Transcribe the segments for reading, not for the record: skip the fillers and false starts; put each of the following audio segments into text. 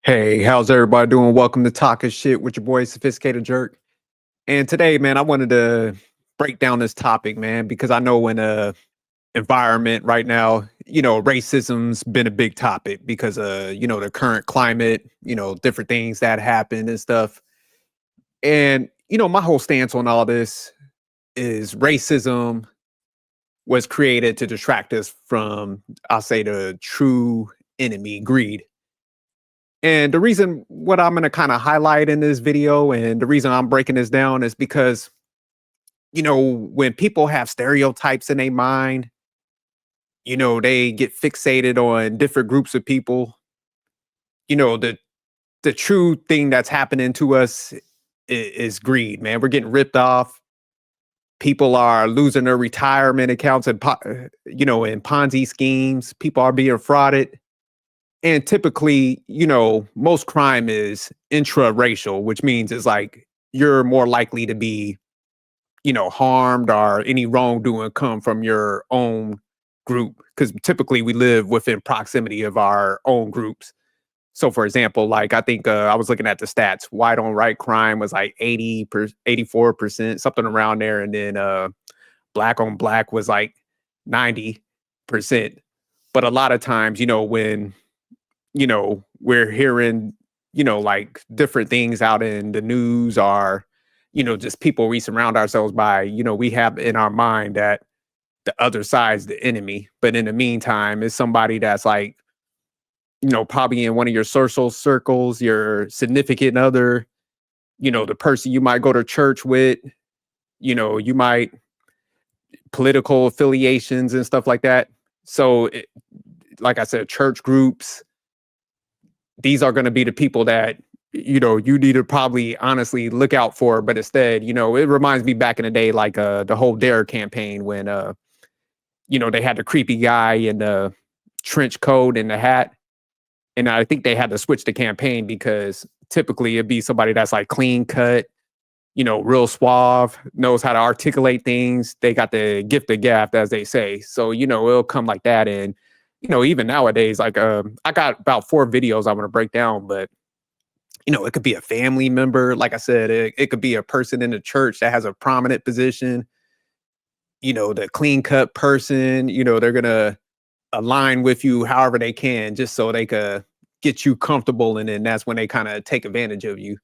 Hey, how's everybody doing? Welcome to Talking Shit with your boy Sophisticated Jerk. And today, man, I wanted to break down this topic, man, because I know in a environment right now, racism's been a big topic because the current climate, different things that happen and stuff. And, my whole stance on all this is racism was created to distract us from, I'll say, the true enemy, greed. And the reason what I'm going to kind of highlight in this video and the reason I'm breaking this down is because, when people have stereotypes in their mind, they get fixated on different groups of people. The true thing that's happening to us is greed, man. We're getting ripped off. People are losing their retirement accounts and in Ponzi schemes. People are being frauded. And typically, most crime is intra-racial, which means it's like you're more likely to be, harmed or any wrongdoing come from your own group. Because typically we live within proximity of our own groups. So for example, like I think I was looking at the stats, white on right crime was like 84%, something around there. And then black on black was like 90%. But a lot of times, when we're hearing, like different things out in the news are, just people we surround ourselves by, we have in our mind that the other side's the enemy. But in the meantime, it's somebody that's like, probably in one of your social circles, your significant other, the person you might go to church with, you might political affiliations and stuff like that. So, like I said, church groups, these are going to be the people that you need to probably honestly look out for. But instead, it reminds me back in the day, like the whole dare campaign when they had the creepy guy in the trench coat and the hat, and I think they had to switch the campaign because typically it'd be somebody that's like clean cut, real suave, knows how to articulate things. They got the gift of gab, as they say. So it'll come like that. And even nowadays, like I got about 4 videos I want to break down, but it could be a family member. Like I said, it could be a person in the church that has a prominent position. The clean cut person. They're gonna align with you however they can, just so they could get you comfortable, and then that's when they kind of take advantage of you.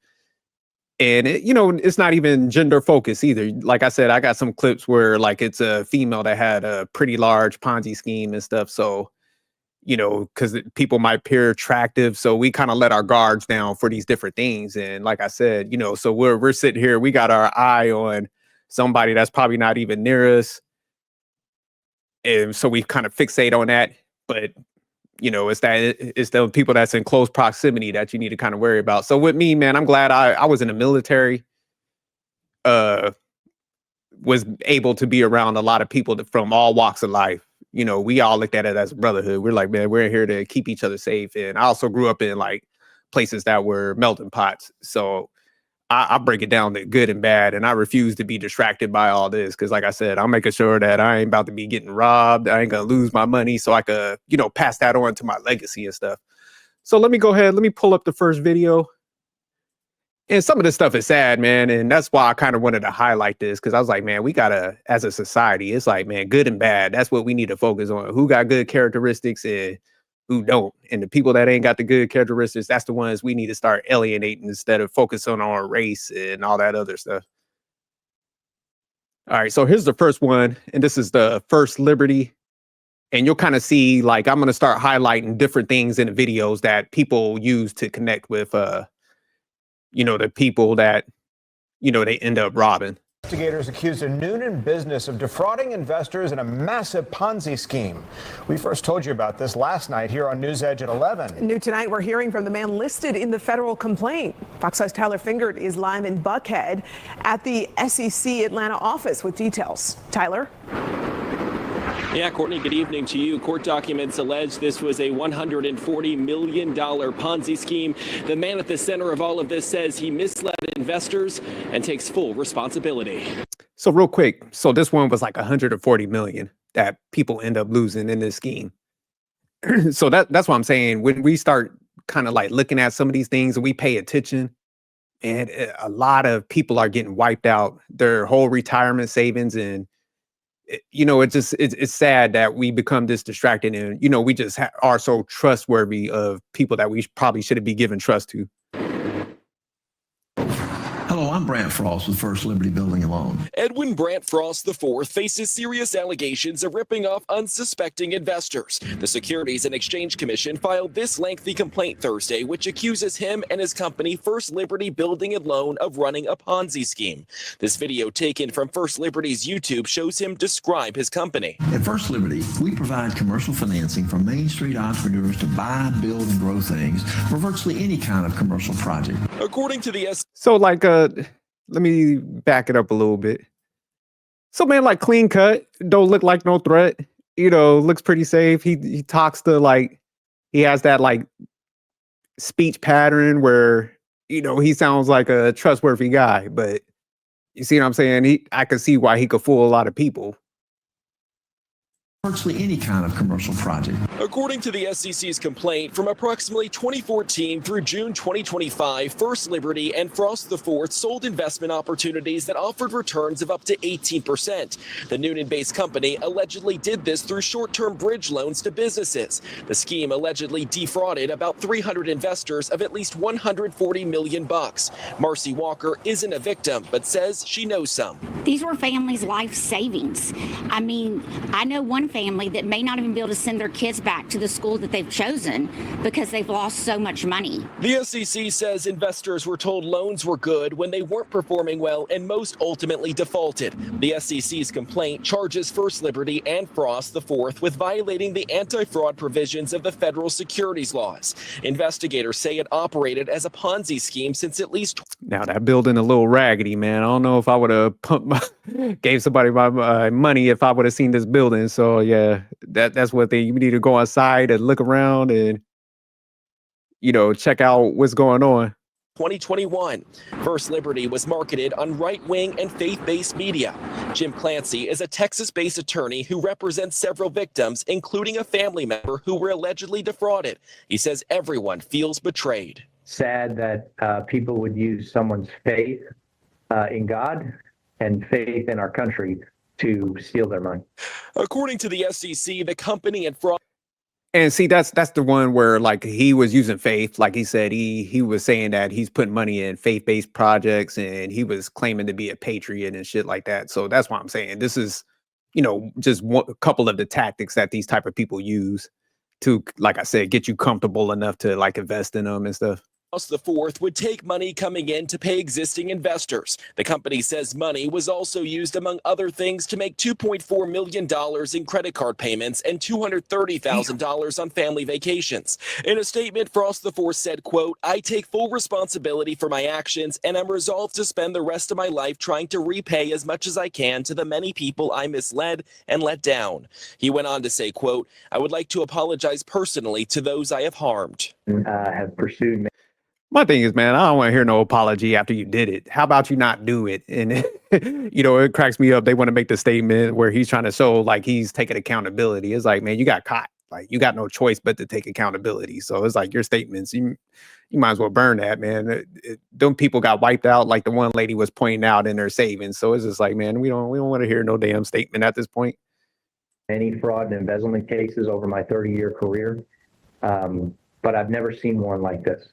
And it's not even gender focused either. Like I said, I got some clips where like it's a female that had a pretty large Ponzi scheme and stuff. So because people might appear attractive. So we kind of let our guards down for these different things. And like I said, so we're sitting here, we got our eye on somebody that's probably not even near us. And so we kind of fixate on that. But it's the people that's in close proximity that you need to kind of worry about. So with me, man, I'm glad I was in the military, uh, was able to be around a lot of people from all walks of life. We all looked at it as a brotherhood. We're like, man, we're here to keep each other safe. And I also grew up in like places that were melting pots. So I break it down to good and bad. And I refuse to be distracted by all this. Cause like I said, I'm making sure that I ain't about to be getting robbed. I ain't gonna lose my money. So I could, pass that on to my legacy and stuff. So let me go ahead. Let me pull up the first video. And some of this stuff is sad, man. And that's why I kind of wanted to highlight this, because I was like, man, we gotta, as a society, it's like, man, good and bad. That's what we need to focus on. Who got good characteristics and who don't. And the people that ain't got the good characteristics, that's the ones we need to start alienating instead of focusing on our race and all that other stuff. All right, so here's the first one. And this is the First Liberty. And you'll kind of see, like, I'm going to start highlighting different things in the videos that people use to connect with, the people that, they end up robbing. Investigators accused a Noonan business of defrauding investors in a massive Ponzi scheme. We first told you about this last night here on News Edge at 11. New tonight, we're hearing from the man listed in the federal complaint. Fox 5's Tyler Fingert is live in Buckhead at the SEC Atlanta office with details. Tyler? Yeah, Courtney, good evening to you. Court documents allege this was a $140 million Ponzi scheme. The man at the center of all of this says he misled investors and takes full responsibility. So real quick, so this one was like 140 million that people end up losing in this scheme. So that's what I'm saying. When we start kind of like looking at some of these things and we pay attention, and a lot of people are getting wiped out, their whole retirement savings. And it's sad that we become this distracted, and we just are so trustworthy of people that we probably shouldn't be giving trust to. Hello, I'm Brant Frost with First Liberty Building and Loan. Edwin Brant Frost IV faces serious allegations of ripping off unsuspecting investors. The Securities and Exchange Commission filed this lengthy complaint Thursday, which accuses him and his company, First Liberty Building and Loan, of running a Ponzi scheme. This video taken from First Liberty's YouTube shows him describe his company. At First Liberty, we provide commercial financing for Main Street entrepreneurs to buy, build, and grow things for virtually any kind of commercial project. According to the So like, let me back it up a little bit. So man, like clean cut, don't look like no threat, looks pretty safe. He talks to like, he has that like speech pattern where, he sounds like a trustworthy guy, but you see what I'm saying? I could see why he could fool a lot of people. Virtually any kind of commercial project. According to the SEC's complaint, from approximately 2014 through June 2025, First Liberty and Frost IV sold investment opportunities that offered returns of up to 18%. The Noonan-based company allegedly did this through short-term bridge loans to businesses. The scheme allegedly defrauded about 300 investors of at least $140 million. Marcy Walker isn't a victim, but says she knows some. These were families' life savings. I mean, I know one family that may not even be able to send their kids back to the school that they've chosen because they've lost so much money. The SEC says investors were told loans were good when they weren't performing well and most ultimately defaulted. The SEC's complaint charges First Liberty and Frost IV with violating the anti-fraud provisions of the federal securities laws. Investigators say it operated as a Ponzi scheme since at least... Now that building a little raggedy, man. I don't know if I would have gave somebody my money if I would have seen this building. So yeah, that's what you need to go outside and look around and check out what's going on. 2021. First Liberty was marketed on right-wing and faith-based media. Jim Clancy is a Texas-based attorney who represents several victims, including a family member who were allegedly defrauded. He says everyone feels betrayed. Sad that people would use someone's faith in God and faith in our country to steal their money. According to the SEC, the company and fraud. And see, that's the one where like he was using faith. Like he said, he was saying that he's putting money in faith-based projects and he was claiming to be a patriot and shit like that. So that's why I'm saying this is, just a couple of the tactics that these type of people use to, like I said, get you comfortable enough to like invest in them and stuff. Frost IV would take money coming in to pay existing investors. The company says money was also used, among other things, to make $2.4 million in credit card payments and $230,000 on family vacations. In a statement, Frost IV said, quote, "I take full responsibility for my actions and am resolved to spend the rest of my life trying to repay as much as I can to the many people I misled and let down." He went on to say, quote, "I would like to apologize personally to those I have harmed." Have pursued. My thing is, man, I don't want to hear no apology after you did it. How about you not do it? And, it cracks me up. They want to make the statement where he's trying to show like he's taking accountability. It's like, man, you got caught. Like you got no choice but to take accountability. So it's like your statements, you might as well burn that, man. Them people got wiped out like the one lady was pointing out in her savings. So it's just like, man, we don't want to hear no damn statement at this point. Any fraud and embezzlement cases over my 30-year career, but I've never seen one like this.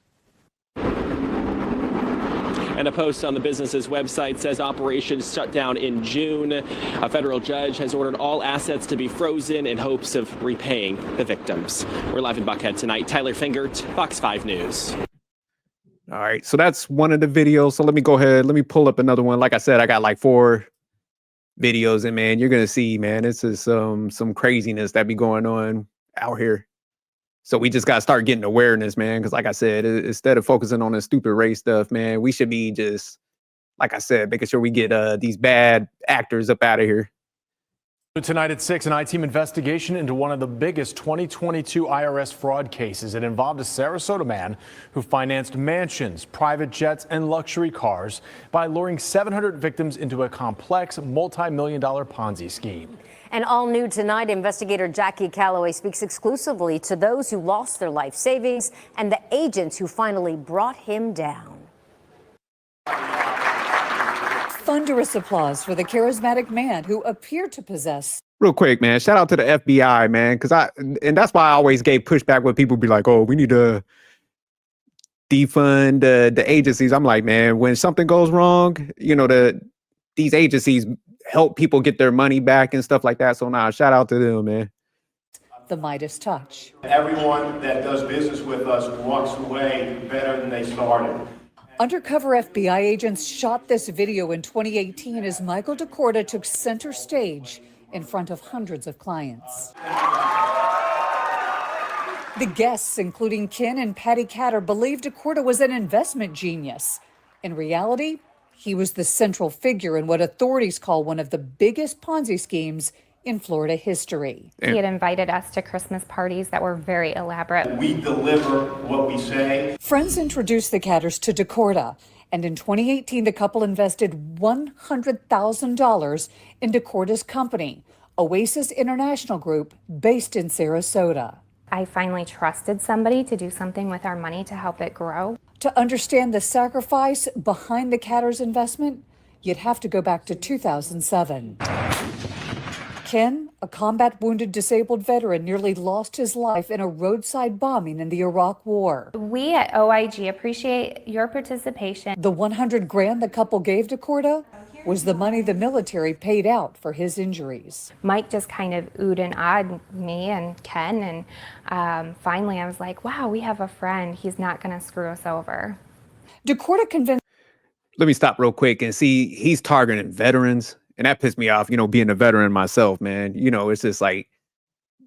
And a post on the business's website says operations shut down in June. A federal judge has ordered all assets to be frozen in hopes of repaying the victims. We're live in Buckhead tonight. Tyler Fingert, Fox 5 News. All right, so that's one of the videos. So let me go ahead. Let me pull up another one. Like I said, I got like 4 videos, and man, you're gonna see, man, this is some craziness that be going on out here. So we just got to start getting awareness, man. Because like I said, instead of focusing on the stupid race stuff, man, we should be just, like I said, making sure we get these bad actors up out of here. Tonight at 6, an I-Team investigation into one of the biggest 2022 IRS fraud cases. It involved a Sarasota man who financed mansions, private jets, and luxury cars by luring 700 victims into a complex multi-million-dollar Ponzi scheme. And all new tonight, investigator Jackie Calloway speaks exclusively to those who lost their life savings and the agents who finally brought him down. Thunderous applause for the charismatic man who appeared to possess. Real quick, man, shout out to the FBI, man, and that's why I always gave pushback when people be like, oh, we need to defund the agencies. I'm like, man, when something goes wrong, these agencies help people get their money back and stuff like that. So shout out to them, man. The Midas touch. Everyone that does business with us walks away better than they started. Undercover FBI agents shot this video in 2018 as Michael DeCorda took center stage in front of hundreds of clients. The guests, including Ken and Patty Catter, believed DeCorda was an investment genius. In reality, he was the central figure in what authorities call one of the biggest Ponzi schemes in Florida history. He had invited us to Christmas parties that were very elaborate. We deliver what we say. Friends introduced the Catters to DeCorda, and in 2018, the couple invested $100,000 in DeCorda's company, Oasis International Group, based in Sarasota. I finally trusted somebody to do something with our money to help it grow. To understand the sacrifice behind the Catters' investment, you'd have to go back to 2007. Ken, a combat wounded disabled veteran, nearly lost his life in a roadside bombing in the Iraq War. We at OIG appreciate your participation. The $100,000 the couple gave DeCorda was the money the military paid out for his injuries. Mike just kind of oohed and ahed me and Ken, and finally I was like, wow, we have a friend. He's not going to screw us over. DeCorda convinced. Let me stop real quick and see, he's targeting veterans. And that pissed me off, being a veteran myself, man. It's just like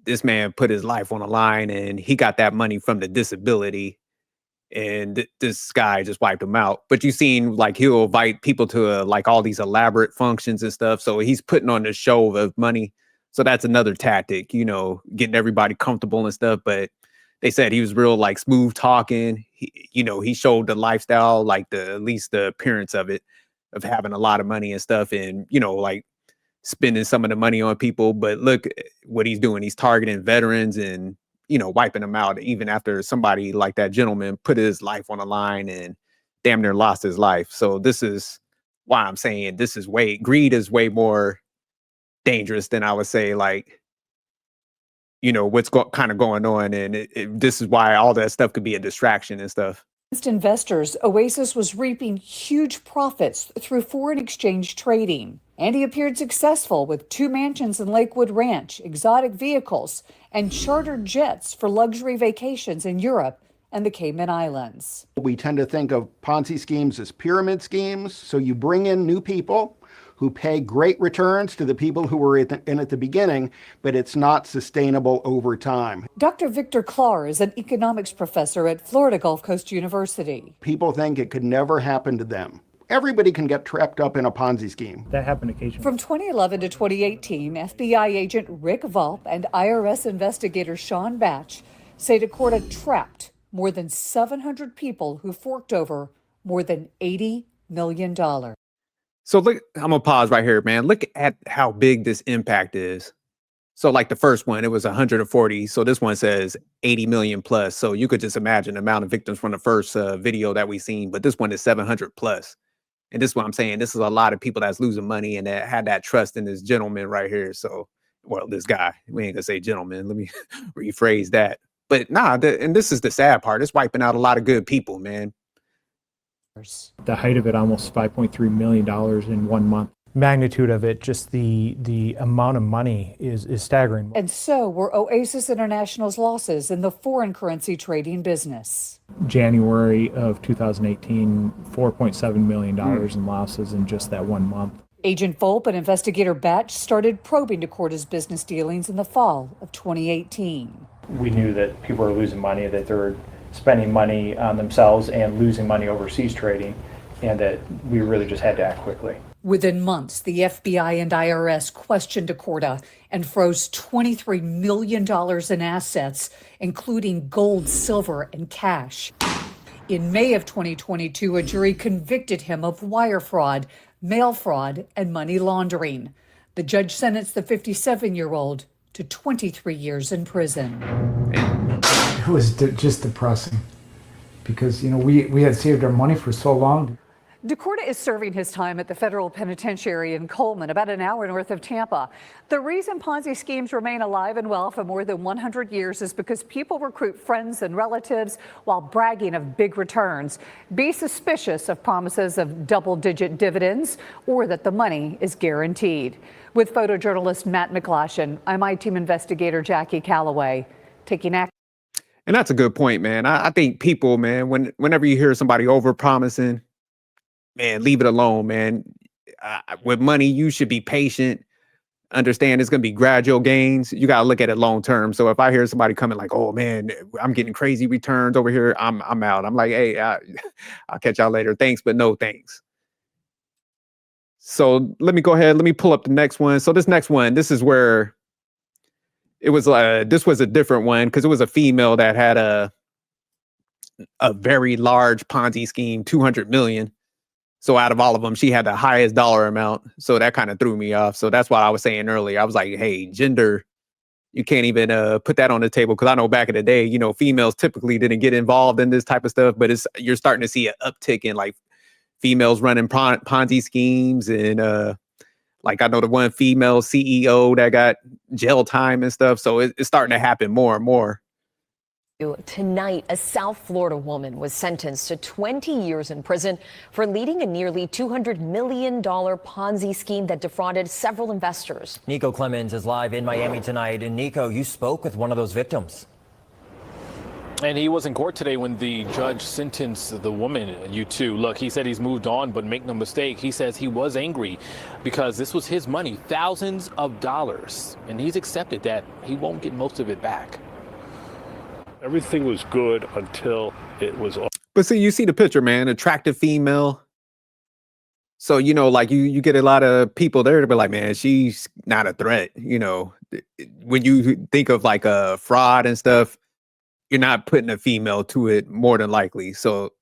this man put his life on the line and he got that money from the disability. And this guy just wiped him out. But you seen like he'll invite people to like all these elaborate functions and stuff. So he's putting on this show of money. So that's another tactic, getting everybody comfortable and stuff. But they said he was real like smooth talking. He showed the lifestyle, like at least the appearance of it, of having a lot of money and stuff, and like spending some of the money on people. But look what he's doing. He's targeting veterans and wiping them out, even after somebody like that gentleman put his life on the line and damn near lost his life. So this is why I'm saying greed is way more dangerous than I would say like what's kind of going on, and this is why all that stuff could be a distraction and stuff. Investors, Oasis was reaping huge profits through foreign exchange trading. And he appeared successful with 2 mansions in Lakewood Ranch, exotic vehicles, and chartered jets for luxury vacations in Europe and the Cayman Islands. We tend to think of Ponzi schemes as pyramid schemes. So you bring in new people who pay great returns to the people who were in at the beginning, but it's not sustainable over time. Dr. Victor Clark is an economics professor at Florida Gulf Coast University. People think it could never happen to them. Everybody can get trapped up in a Ponzi scheme. That happened occasionally. From 2011 to 2018, FBI agent Rick Volpe and IRS investigator Sean Batch say DeCorda trapped more than 700 people who forked over more than $80 million. So look, I'm gonna pause right here, man. Look at how big this impact is. So like the first one, it was 140. So this one says 80 million plus. So you could just imagine the amount of victims from the first video that we seen, but this one is 700 plus. And this is what I'm saying. This is a lot of people that's losing money and that had that trust in this gentleman right here. So, well, this guy, we ain't gonna say gentleman. Let me rephrase that. But and this is the sad part. It's wiping out a lot of good people, man. The height of it, almost $5.3 million in 1 month. Magnitude of it, just the amount of money is staggering. And so were Oasis International's losses in the foreign currency trading business. January of 2018, $4.7 million in losses in just that 1 month. Agent Volpe and investigator Batch started probing DeCorda's business dealings in the fall of 2018. We knew that people were losing money, that they were spending money on themselves and losing money overseas trading, and that we really just had to act quickly. Within months, the FBI and IRS questioned DeCorda and froze $23 million in assets, including gold, silver, and cash. In May of 2022, a jury convicted him of wire fraud, mail fraud, and money laundering. The judge sentenced the 57-year-old to 23 years in prison. It was just depressing because, we had saved our money for so long. DeCorda is serving his time at the federal penitentiary in Coleman, about an hour north of Tampa. The reason Ponzi schemes remain alive and well for more than 100 years is because people recruit friends and relatives while bragging of big returns. Be suspicious of promises of double-digit dividends or that the money is guaranteed. With photojournalist Matt McGlashan, I'm I-Team investigator Jackie Calloway, taking action. And that's a good point, man. I think people, man, whenever you hear somebody over-promising, man, leave it alone, man. With money, you should be patient. Understand it's going to be gradual gains. You got to look at it long term. So if I hear somebody coming like, "Oh man, I'm getting crazy returns over here," I'm out. I'm like, "Hey, I'll catch y'all later. Thanks, but no thanks." So let me go ahead. Let me pull up the next one. So this next one, this is where it was. This was a different one because it was a female that had a very large Ponzi scheme, 200 million. So out of all of them, she had the highest dollar amount. So that kind of threw me off. So that's what I was saying earlier. I was like, hey, gender, you can't even put that on the table. Because I know back in the day, females typically didn't get involved in this type of stuff. But you're starting to see an uptick in like females running Ponzi schemes. And like I know the one female CEO that got jail time and stuff. So it's starting to happen more and more. Tonight, a South Florida woman was sentenced to 20 years in prison for leading a nearly $200 million Ponzi scheme that defrauded several investors. Nico Clemens is live in Miami tonight. And Nico, you spoke with one of those victims. And he was in court today when the judge sentenced the woman, U2. Look, he said he's moved on, but make no mistake, he says he was angry because this was his money, thousands of dollars. And he's accepted that he won't get most of it back. Everything was good until it was all. But see, you see the picture, man. Attractive female. So, like you get a lot of people there to be like, man, she's not a threat. When you think of like a fraud and stuff, you're not putting a female to it more than likely. So,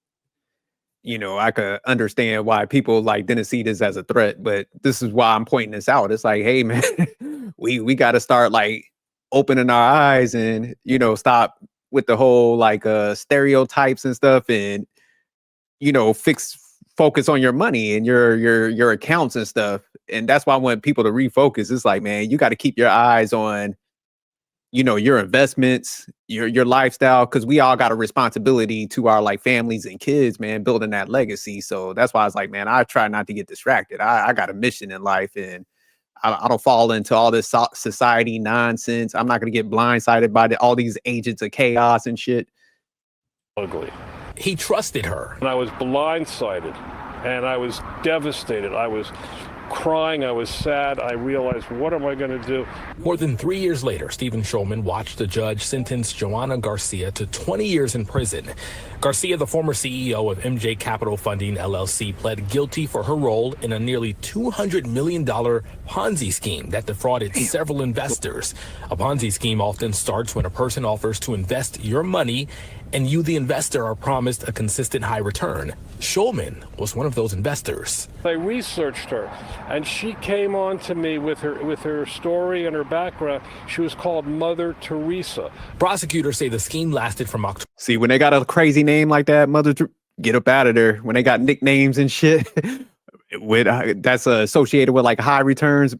I could understand why people like didn't see this as a threat. But this is why I'm pointing this out. It's like, hey, man, we got to start like opening our eyes and, stop with the whole like stereotypes and stuff and focus on your money and your accounts and stuff. And that's why I want people to refocus. It's like, man, you got to keep your eyes on your investments, your lifestyle, because we all got a responsibility to our like families and kids, man, building that legacy. So that's why I was like, man, I try not to get distracted. I got a mission in life and I don't fall into all this society nonsense. I'm not going to get blindsided by all these agents of chaos and shit. Ugly. He trusted her. And I was blindsided and I was devastated. I was crying. I was sad. I realized, what am I going to do? More than 3 years later, Stephen Schulman watched the judge sentence Joanna Garcia to 20 years in prison. Garcia, the former CEO of MJ Capital Funding, LLC, pled guilty for her role in a nearly $200 million Ponzi scheme that defrauded several investors. A Ponzi scheme often starts when a person offers to invest your money and you, the investor, are promised a consistent high return. Schulman was one of those investors. I researched her, and she came on to me with her story and her background. She was called Mother Teresa. Prosecutors say the scheme lasted from October. See, when they got a crazy name like that, get up out of there. When they got nicknames and shit, that's associated with like high returns.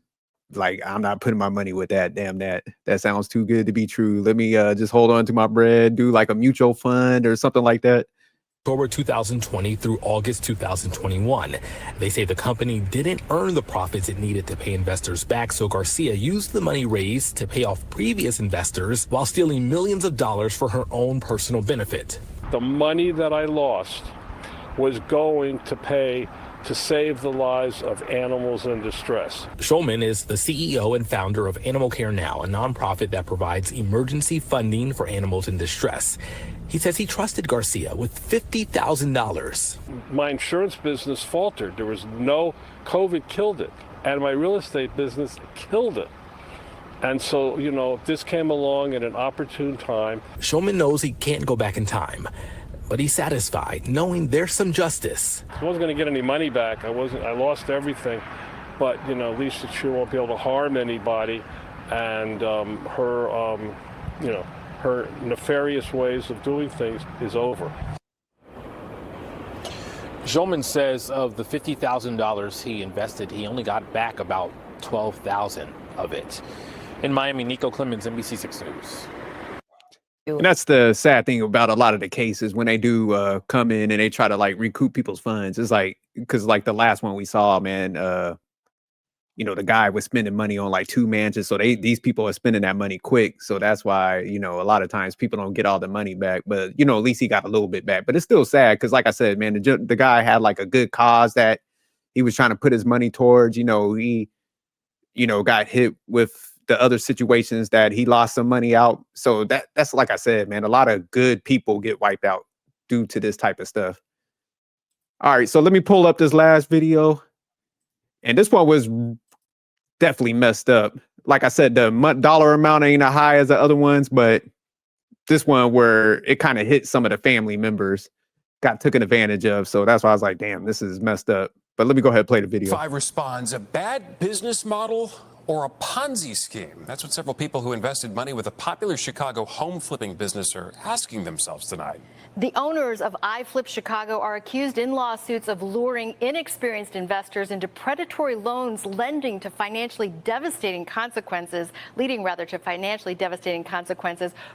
Like, I'm not putting my money with that. Damn, that sounds too good to be true. Let me just hold on to my bread, do like a mutual fund or something like that. October 2020 through August 2021. They say the company didn't earn the profits it needed to pay investors back, so Garcia used the money raised to pay off previous investors while stealing millions of dollars for her own personal benefit. The money that I lost was going to save the lives of animals in distress. Schulman is the CEO and founder of Animal Care Now, a nonprofit that provides emergency funding for animals in distress. He says he trusted Garcia with $50,000. My insurance business faltered. There was COVID killed it. And my real estate business killed it. And so, this came along at an opportune time. Schulman knows he can't go back in time, but he's satisfied knowing there's some justice. I wasn't going to get any money back. I lost everything. but you know, at least she won't be able to harm anybody, and her nefarious ways of doing things is over. Schulman says of the $50,000 he invested, he only got back about $12,000 of it. In Miami, Nico Clemens, NBC6 News. And that's the sad thing about a lot of the cases when they do come in and they try to like recoup people's funds. It's like, because like the last one we saw, man, you know, the guy was spending money on like 2 mansions. So these people are spending that money quick. So that's why, you know, a lot of times people don't get all the money back. But, you know, at least he got a little bit back. But it's still sad because, like I said, man, the guy had like a good cause that he was trying to put his money towards. You know, he, you know, got hit with the other situations that he lost some money out. So that's like I said, man, a lot of good people get wiped out due to this type of stuff. All right, so let me pull up this last video. And this one was definitely messed up. Like I said, the dollar amount ain't as high as the other ones, but this one where it kind of hit some of the family members got taken advantage of. So that's why I was like, damn, this is messed up. But let me go ahead and play the video. 5 responds, a bad business model or a Ponzi scheme? That's what several people who invested money with a popular Chicago home flipping business are asking themselves tonight. The owners of iFlip Chicago are accused in lawsuits of luring inexperienced investors into predatory loans, leading to financially devastating consequences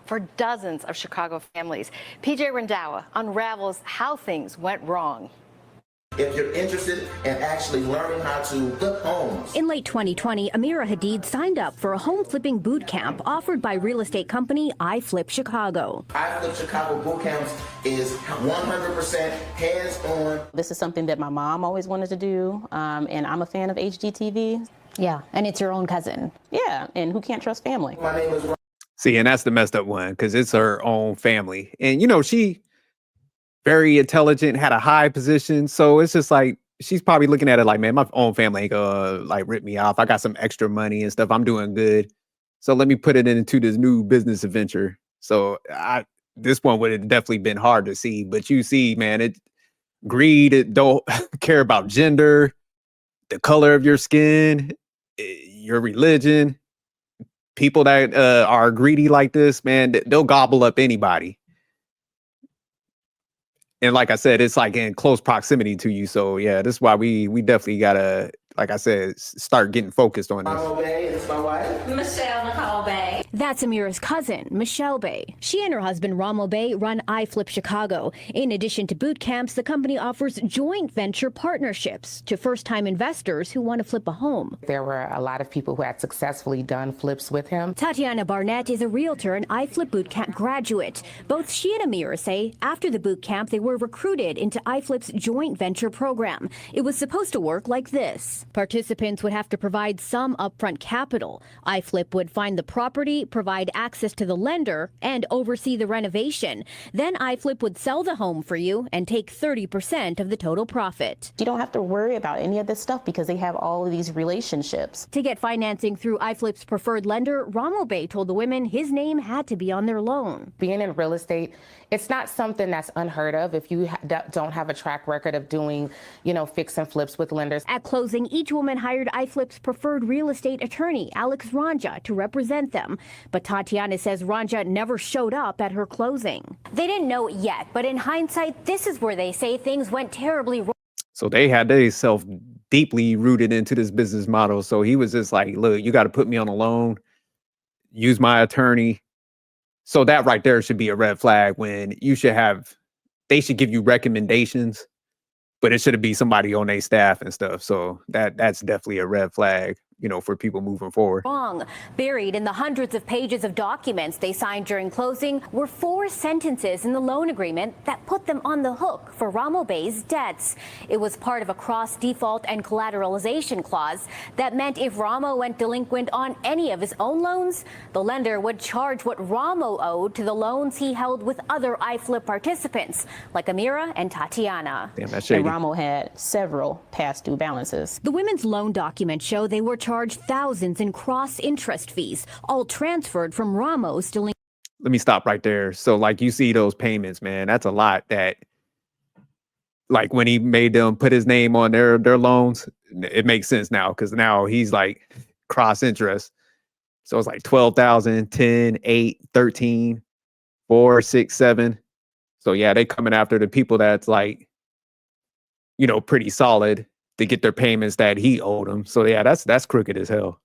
for dozens of Chicago families. PJ Rendawa unravels how things went wrong. If you're interested in actually learning how to flip homes. In late 2020, Amira Hadid signed up for a home flipping boot camp offered by real estate company iFlip Chicago. iFlip Chicago boot camps is 100% hands-on. This is something that my mom always wanted to do, and I'm a fan of HGTV. Yeah, and it's your own cousin. Yeah, and who can't trust family? My name is. See, and that's the messed up one because it's her own family. And, you know, she very intelligent, had a high position. So it's just like, she's probably looking at it like, man, my own family ain't gonna like rip me off. I got some extra money and stuff. I'm doing good. So let me put it into this new business adventure. So this one would have definitely been hard to see, but you see, man, greed, it don't care about gender, the color of your skin, your religion. People that are greedy like this, man, they'll gobble up anybody. And like I said, it's like in close proximity to you. So yeah, this is why we definitely gotta, like I said, start getting focused on this. It's my wife, Michelle Nicole Bay. That's Amira's cousin, Michelle Bay. She and her husband, Ramo Bay, run iFlip Chicago. In addition to boot camps, the company offers joint venture partnerships to first-time investors who want to flip a home. There were a lot of people who had successfully done flips with him. Tatiana Barnett is a realtor and iFlip boot camp graduate. Both she and Amira say after the boot camp, they were recruited into iFlip's joint venture program. It was supposed to work like this. Participants would have to provide some upfront capital. iFlip would find the property, provide access to the lender, and oversee the renovation. Then iFlip would sell the home for you and take 30% of the total profit. You don't have to worry about any of this stuff because they have all of these relationships. To get financing through iFlip's preferred lender, Ramo Bay told the women his name had to be on their loan. Being in real estate, it's not something that's unheard of if you don't have a track record of doing, fix and flips with lenders. At closing, each woman hired iFlip's preferred real estate attorney, Alex Ranja, to represent them. But Tatiana says Ranja never showed up at her closing. They didn't know it yet, but in hindsight, this is where they say things went terribly wrong. So they had themselves deeply rooted into this business model. So he was just like, look, you got to put me on a loan, use my attorney. So that right there should be a red flag when they should give you recommendations, but it should be somebody on their staff and stuff. So that's definitely a red flag, for people moving forward. Wrong. Buried in the hundreds of pages of documents they signed during closing were 4 sentences in the loan agreement that put them on the hook for Ramo Bay's debts. It was part of a cross-default and collateralization clause that meant if Ramo went delinquent on any of his own loans, the lender would charge what Ramo owed to the loans he held with other iFlip participants, like Amira and Tatiana. Damn, that's shady. And Ramo had several past due balances. The women's loan documents show they were charged thousands in cross-interest fees, all transferred from Ramo's delinquent. Let me stop right there. So like you see those payments, man, that's a lot that like when he made them put his name on their loans, it makes sense now because now he's like cross interest. So it's like 12,000, 10, 8, 13, 4, 6, 7. So yeah, they coming after the people that's like, you know, pretty solid to get their payments that he owed them. So yeah, that's crooked as hell.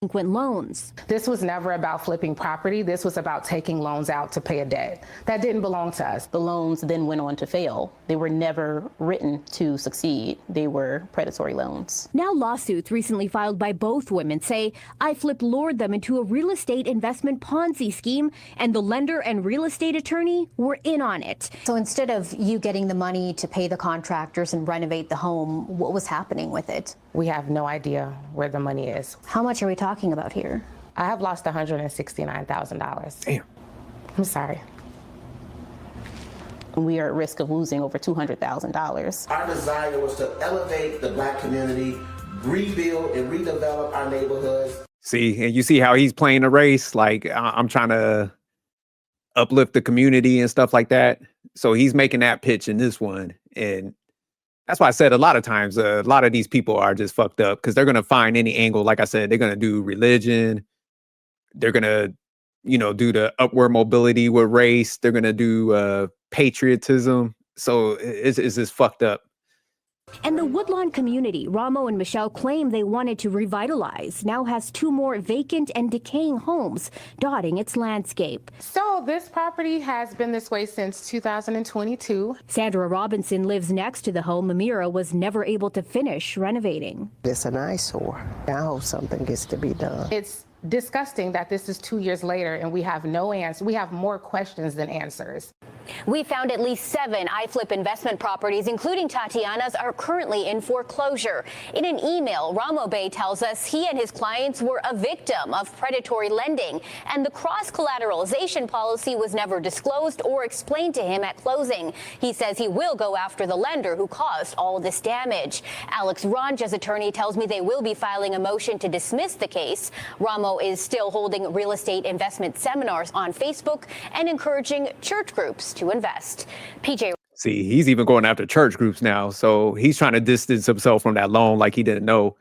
Delinquent loans. This was never about flipping property. This was about taking loans out to pay a debt that didn't belong to us. The loans then went on to fail. They were never written to succeed. They were predatory loans. Now lawsuits recently filed by both women say iFlip lured them into a real estate investment Ponzi scheme, and the lender and real estate attorney were in on it. So instead of you getting the money to pay the contractors and renovate the home, what was happening with it? We have no idea where the money is. How much are we talking about here? I have lost $169,000. Damn. I'm sorry. We are at risk of losing over $200,000. Our desire was to elevate the Black community, rebuild and redevelop our neighborhoods. See, and you see how he's playing the race. Like I'm trying to uplift the community and stuff like that. So he's making that pitch in this one. And that's why I said a lot of times, a lot of these people are just fucked up because they're going to find any angle. Like I said, they're going to do religion. They're going to, you know, do the upward mobility with race. They're going to do patriotism. So it's just fucked up. And the Woodlawn community Ramo and Michelle claim they wanted to revitalize now has 2 more vacant and decaying homes dotting its landscape. So this property has been this way since 2022. Sandra Robinson lives next to the home Amira was never able to finish renovating. It's an eyesore. I hope something gets to be done. It's disgusting that this is 2 years later and we have no answer. We have more questions than answers. We found at least 7 iFlip investment properties, including Tatiana's, are currently in foreclosure. In an email, Ramo Bey tells us he and his clients were a victim of predatory lending, and the cross-collateralization policy was never disclosed or explained to him at closing. He says he will go after the lender who caused all this damage. Alex Ranja's attorney tells me they will be filing a motion to dismiss the case. Ramo is still holding real estate investment seminars on Facebook and encouraging church groups to invest. PJ. See, he's even going after church groups now. So he's trying to distance himself from that loan like he didn't know.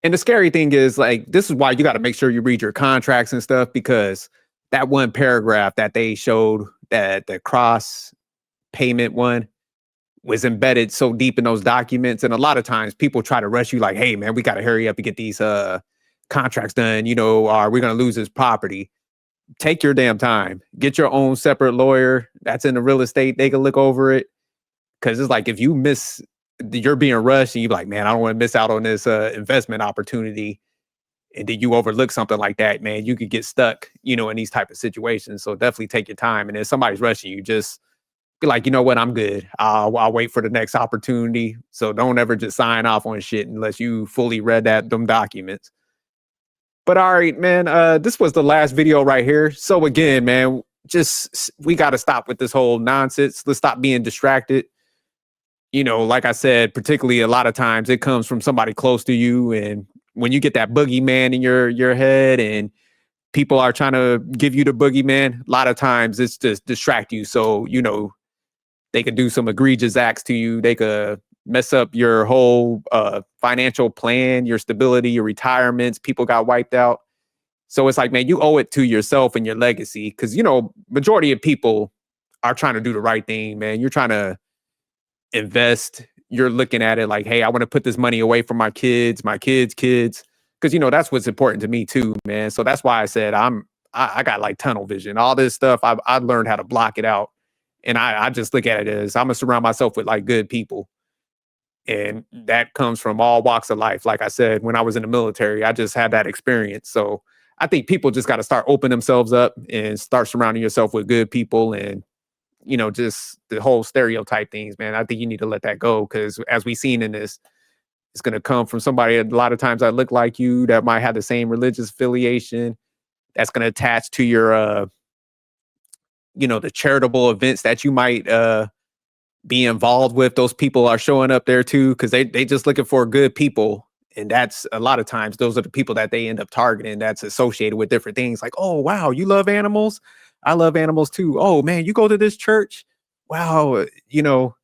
And the scary thing is, like, this is why you got to make sure you read your contracts and stuff, because that one paragraph that they showed, that the cross payment one, was embedded so deep in those documents. And a lot of times people try to rush you like, hey, man, we got to hurry up and get these contracts done, you know, or we're going to lose this property. Take your damn time. Get your own separate lawyer that's in the real estate. They can look over it. Because it's like if you miss, you're being rushed and you're like, man, I don't want to miss out on this investment opportunity. And then you overlook something like that, man, you could get stuck, you know, in these type of situations. So definitely take your time. And if somebody's rushing you, just be like, you know what, I'm good. I'll wait for the next opportunity. So don't ever just sign off on shit unless you fully read them documents. But all right, man, this was the last video right here. So again, man, we got to stop with this whole nonsense. Let's stop being distracted. You know, like I said, particularly a lot of times it comes from somebody close to you. And when you get that boogeyman in your head and people are trying to give you the boogeyman, a lot of times it's just distract you. So, you know, they could do some egregious acts to you. They could mess up your whole financial plan, your stability, your retirements. People got wiped out. So it's like, man, you owe it to yourself and your legacy. Because, you know, majority of people are trying to do the right thing, man. You're trying to invest. You're looking at it like, hey, I want to put this money away for my kids' kids. Because, you know, that's what's important to me too, man. So that's why I said I got like tunnel vision. All this stuff, I learned how to block it out. And I just look at it as I'm going to surround myself with like good people. And that comes from all walks of life. Like I said, when I was in the military, I just had that experience. So I think people just got to start opening themselves up and start surrounding yourself with good people and, you know, just the whole stereotype things, man. I think you need to let that go because as we've seen in this, it's going to come from somebody a lot of times that look like you, that might have the same religious affiliation, that's going to attach to your, you know, the charitable events that you might be involved with. Those people are showing up there too because they just looking for good people. And that's a lot of times those are the people that they end up targeting that's associated with different things like, oh, wow, you love animals. I love animals too. Oh, man, you go to this church. Wow. You know,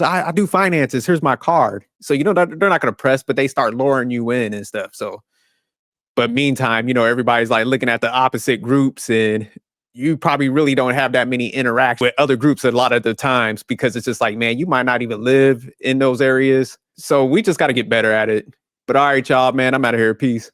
I do finances. Here's my card. So, they're not going to press, but they start luring you in and stuff. So, but meantime, everybody's like looking at the opposite groups, and you probably really don't have that many interactions with other groups a lot of the times, because it's just like, man, you might not even live in those areas. So we just got to get better at it. But all right, y'all, man, I'm out of here. Peace.